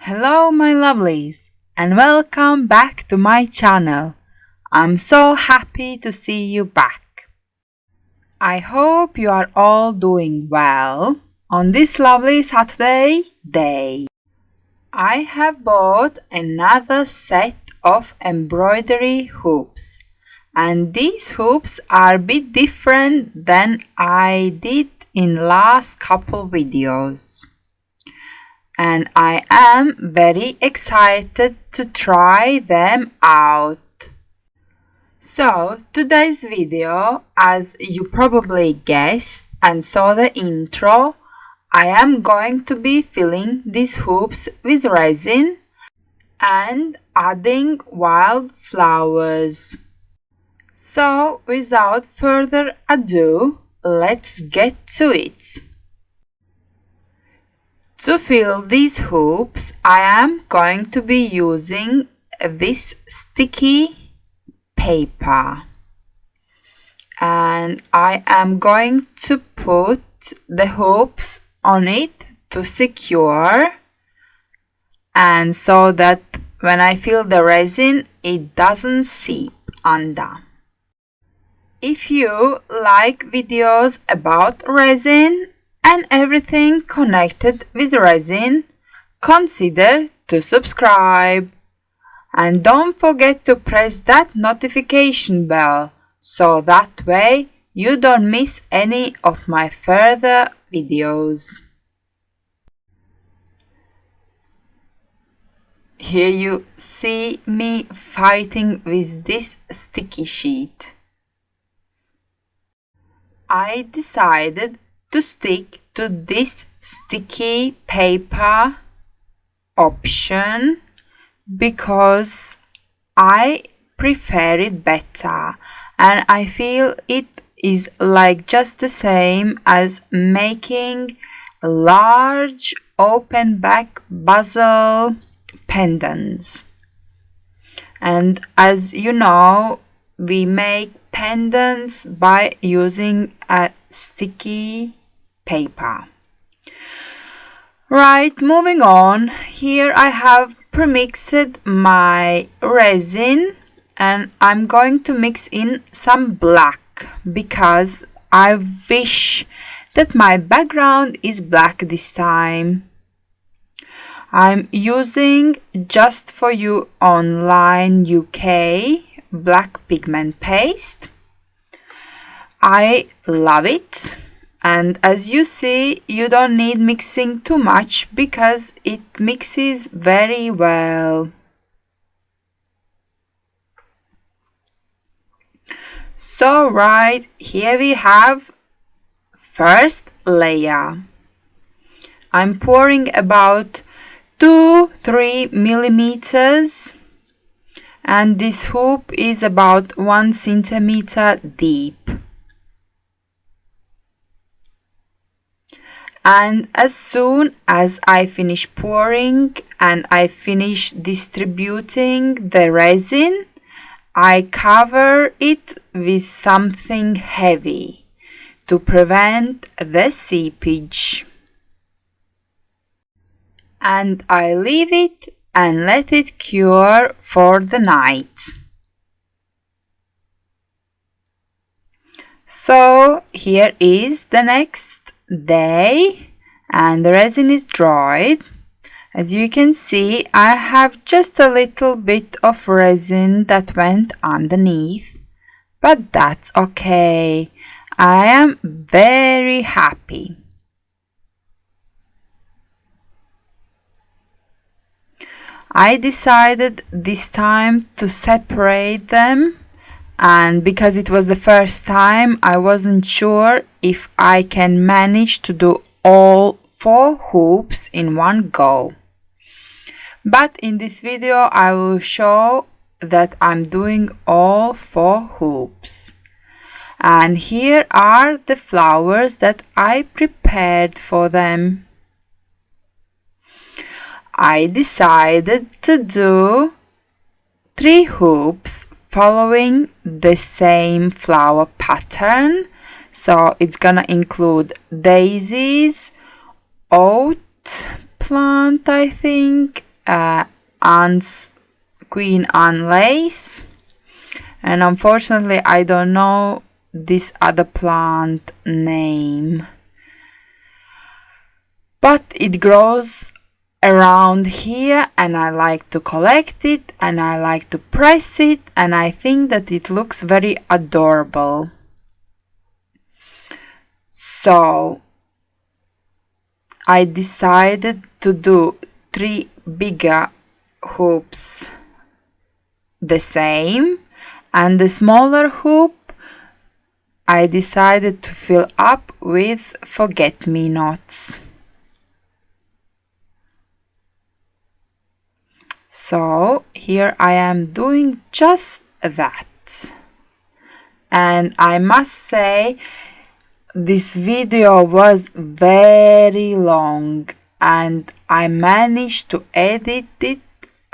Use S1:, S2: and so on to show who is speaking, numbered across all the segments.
S1: Hello my lovelies and welcome back to my channel. I'm so happy to see you back. I hope you are all doing well on this lovely Saturday day. I have bought another set of embroidery hoops, and these hoops are a bit different than I did in last couple videos. And I am very excited to try them out. So today's video, as you probably guessed and saw the intro, I am going to be filling these hoops with resin and adding wildflowers. So without further ado, let's get to it. To fill these hoops, I am going to be using this sticky paper, and I am going to put the hoops on it to secure, and so that when I fill the resin, it doesn't seep under. If you like videos about resin and everything connected with resin, consider to subscribe. And don't forget to press that notification bell, so that way you don't miss any of my further videos. Here you see me fighting with this sticky sheet. I decided to stick to this sticky paper option because I prefer it better, and I feel it is like just the same as making large open back bezel pendants. And as you know, we make pendants by using a sticky paper. Right, moving on. Here I have premixed my resin, and I'm going to mix in some black because I wish that my background is black this time. I'm using Just For You Online UK black pigment paste. I love it. And as you see, you don't need mixing too much because it mixes very well. So right, here we have first layer. I'm pouring about 2-3 millimeters, and this hoop is about 1 centimeter deep. And as soon as I finish pouring and I finish distributing the resin, I cover it with something heavy to prevent the seepage. And I leave it and let it cure for the night. So here is the next day, and the resin is dried. As you can see, I have just a little bit of resin that went underneath, but that's okay. I am very happy. I decided this time to separate them, and because it was the first time, I wasn't sure if I can manage to do all 4 hoops in one go. But in this video, I will show that I'm doing all 4 hoops. And here are the flowers that I prepared for them. I decided to do 3 hoops following the same flower pattern. So it's gonna include daisies, oat plant, I think, Queen Anne lace, and unfortunately I don't know this other plant name, but it grows around here and I like to collect it and I like to press it, and I think that it looks very adorable. So I decided to do 3 bigger hoops the same, and the smaller hoop I decided to fill up with forget-me-nots. So here I am doing just that, and I must say this video was very long and I managed to edit it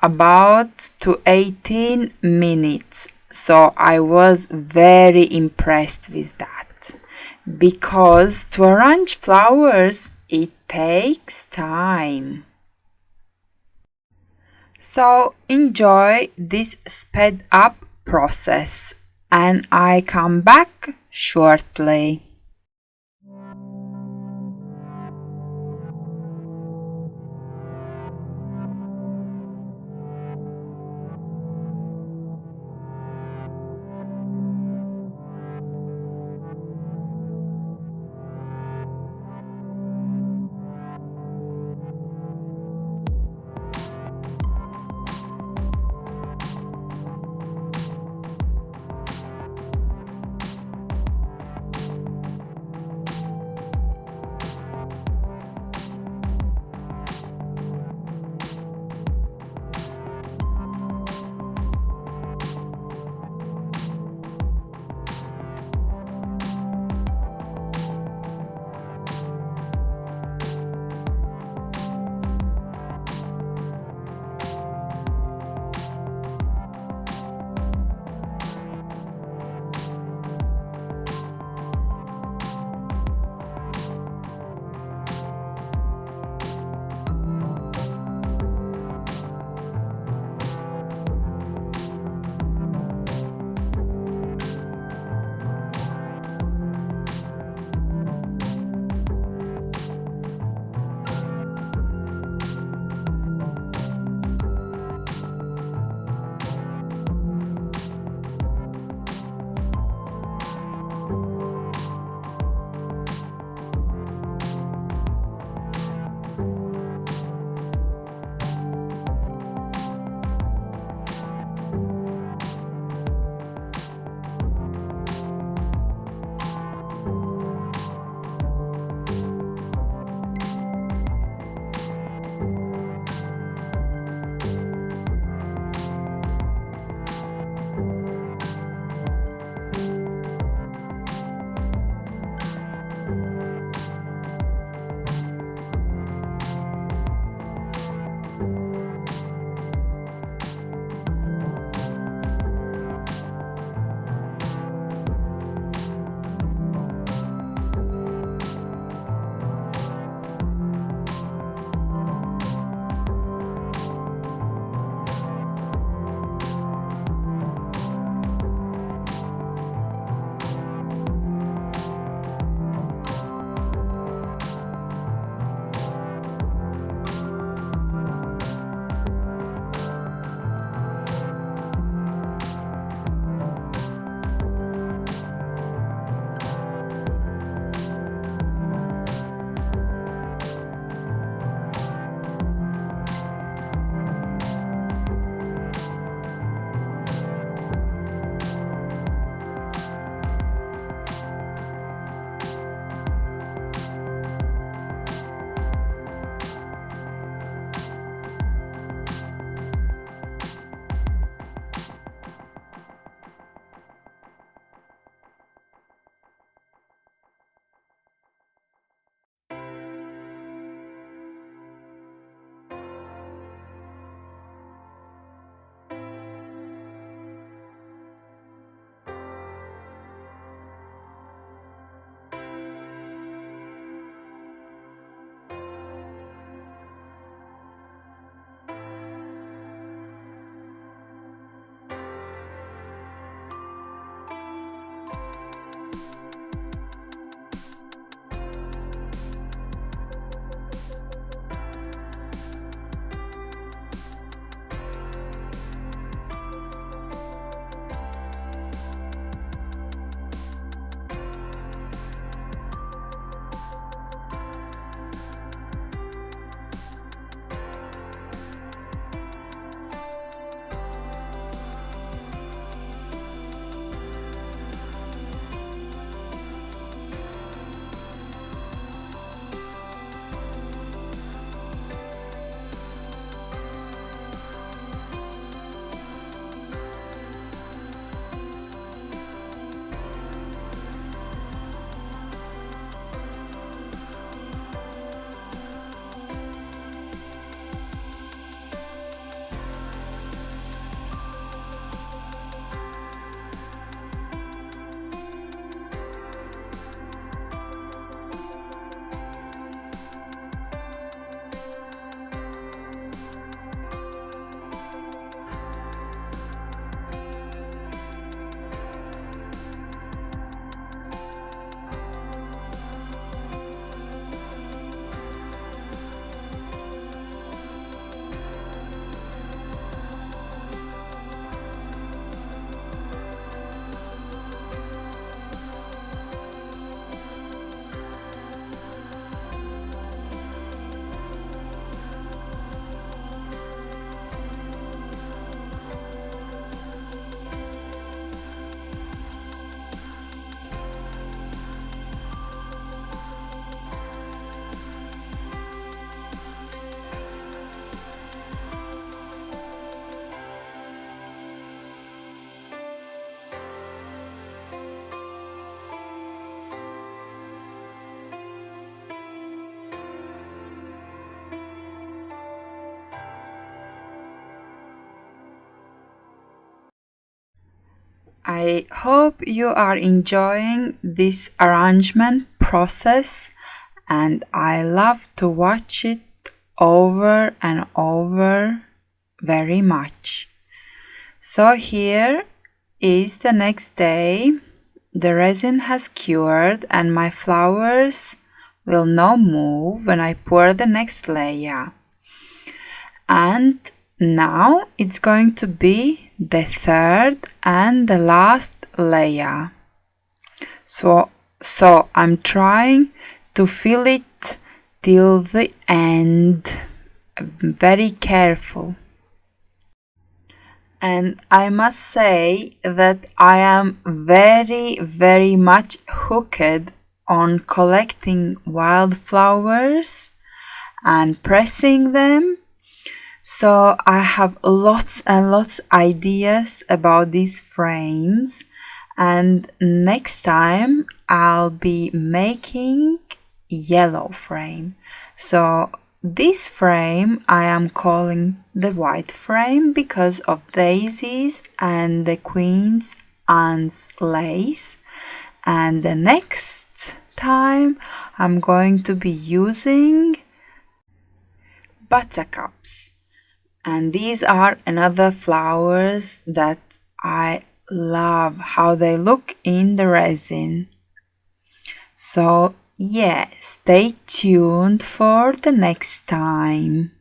S1: about to 18 minutes, so I was very impressed with that, because to arrange flowers it takes time. So enjoy this sped up process and I come back shortly. I hope you are enjoying this arrangement process, and I love to watch it over and over very much. So here is the next day. The resin has cured and my flowers will now move when I pour the next layer. And now it's going to be the third and the last layer. So I'm trying to fill it till the end. Very careful. And I must say that I am very much hooked on collecting wildflowers and pressing them. So I have lots and lots ideas about these frames, and next time I'll be making yellow frame. So this frame I am calling the white frame because of daisies and the Queen's Anne's lace. And the next time I'm going to be using buttercups. And these are another flowers that I love how they look in the resin. So yeah, stay tuned for the next time.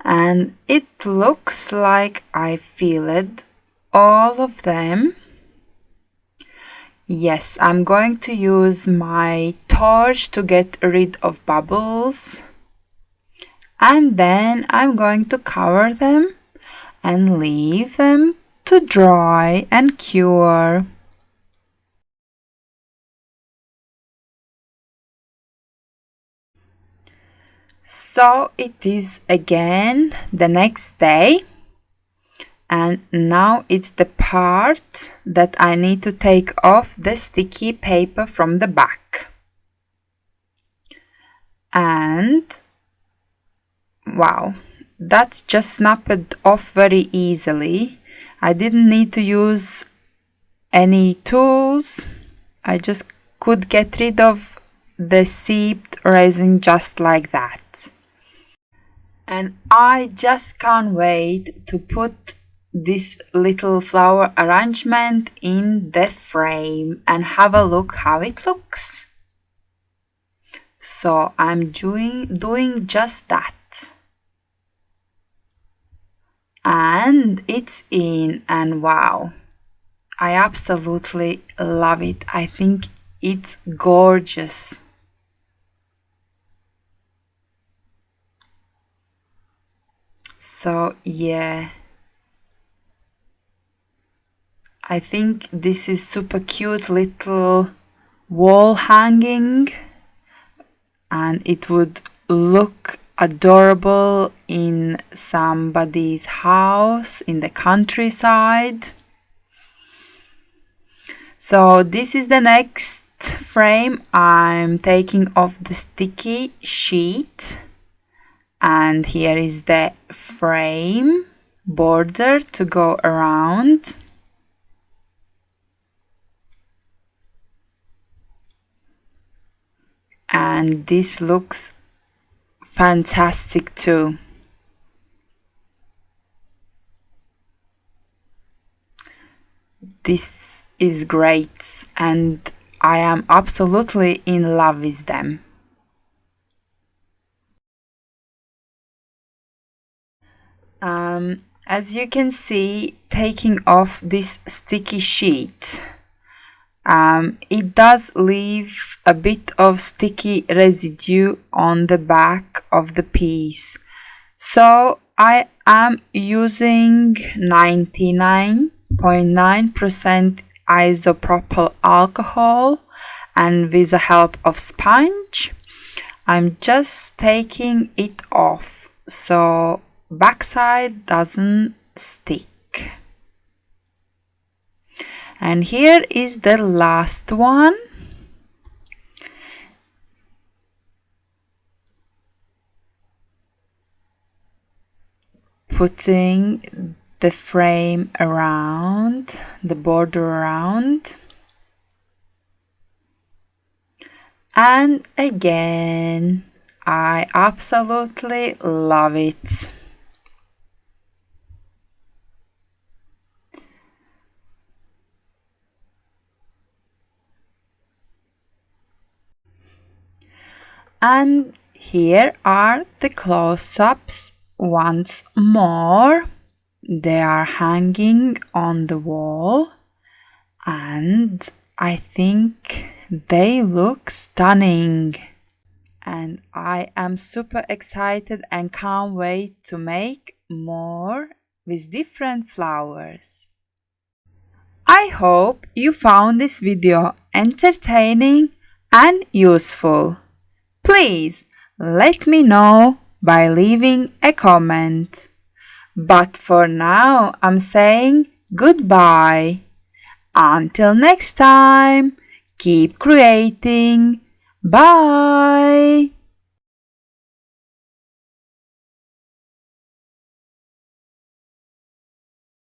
S1: And it looks like I filled all of them. Yes, I'm going to use my torch to get rid of bubbles. And then I'm going to cover them and leave them to dry and cure. So it is again the next day, and now it's the part that I need to take off the sticky paper from the back. And wow, that just snapped off very easily. I didn't need to use any tools. I just could get rid of the seeped resin just like that. And I just can't wait to put this little flower arrangement in the frame and have a look how it looks. So I'm doing just that. And it's in, and wow, I absolutely love it. I think it's gorgeous. So yeah, I think this is super cute little wall hanging, and it would look adorable in somebody's house in the countryside. So this is the next frame. I'm taking off the sticky sheet, and here is the frame border to go around. And this looks fantastic too. This is great, and I am absolutely in love with them. As you can see, taking off this sticky sheet, it does leave a bit of sticky residue on the back of the piece. So I am using 99.9% isopropyl alcohol, and with the help of sponge, I'm just taking it off so backside doesn't stick. And here is the last one. Putting the frame around, the border around. And again, I absolutely love it. And here are the close-ups once more. They are hanging on the wall, and I think they look stunning. And I am super excited and can't wait to make more with different flowers. I hope you found this video entertaining and useful. Please let me know by leaving a comment. But for now, I'm saying goodbye. Until next time, keep creating. Bye.